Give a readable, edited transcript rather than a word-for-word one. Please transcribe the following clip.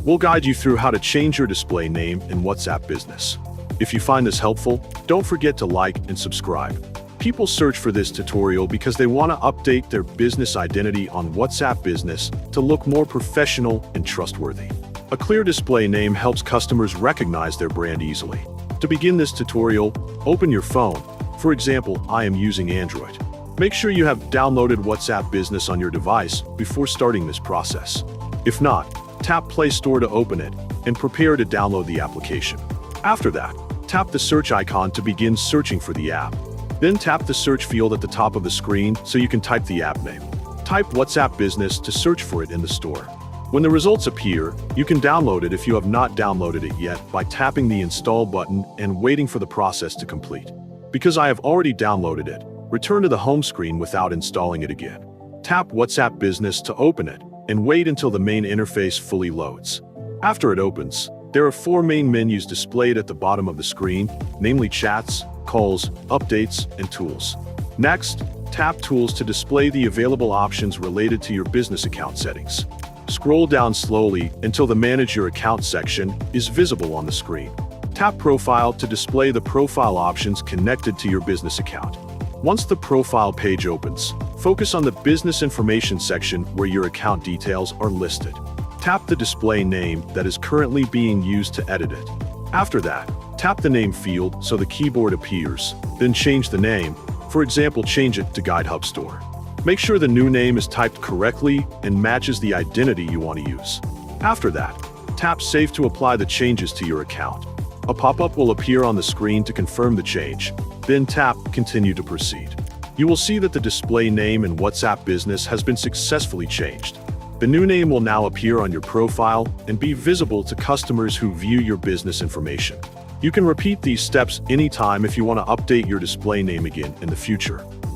We'll guide you through how to change your display name in WhatsApp Business. If you find this helpful, don't forget to like and subscribe. People search for this tutorial because they want to update their business identity on WhatsApp Business to look more professional and trustworthy. A clear display name helps customers recognize their brand easily. To begin this tutorial, open your phone. For example, I am using Android. Make sure you have downloaded WhatsApp Business on your device before starting this process. If not, tap Play Store to open it and prepare to download the application. After that, tap the search icon to begin searching for the app. Then tap the search field at the top of the screen so you can type the app name. Type WhatsApp Business to search for it in the store. When the results appear, you can download it if you have not downloaded it yet by tapping the Install button and waiting for the process to complete. Because I have already downloaded it, return to the home screen without installing it again. Tap WhatsApp Business to open it and wait until the main interface fully loads. After it opens, there are 4 main menus displayed at the bottom of the screen, namely Chats, Calls, Updates, and Tools. Next, tap Tools to display the available options related to your business account settings. Scroll down slowly until the Manage Your Account section is visible on the screen. Tap Profile to display the profile options connected to your business account. Once the profile page opens, focus on the Business Information section where your account details are listed. Tap the display name that is currently being used to edit it. After that, tap the name field so the keyboard appears, then change the name. For example, change it to GuideHub Store. Make sure the new name is typed correctly and matches the identity you want to use. After that, tap Save to apply the changes to your account. A pop-up will appear on the screen to confirm the change. Then tap Continue to proceed. You will see that the display name in WhatsApp Business has been successfully changed. The new name will now appear on your profile and be visible to customers who view your business information. You can repeat these steps anytime if you want to update your display name again in the future.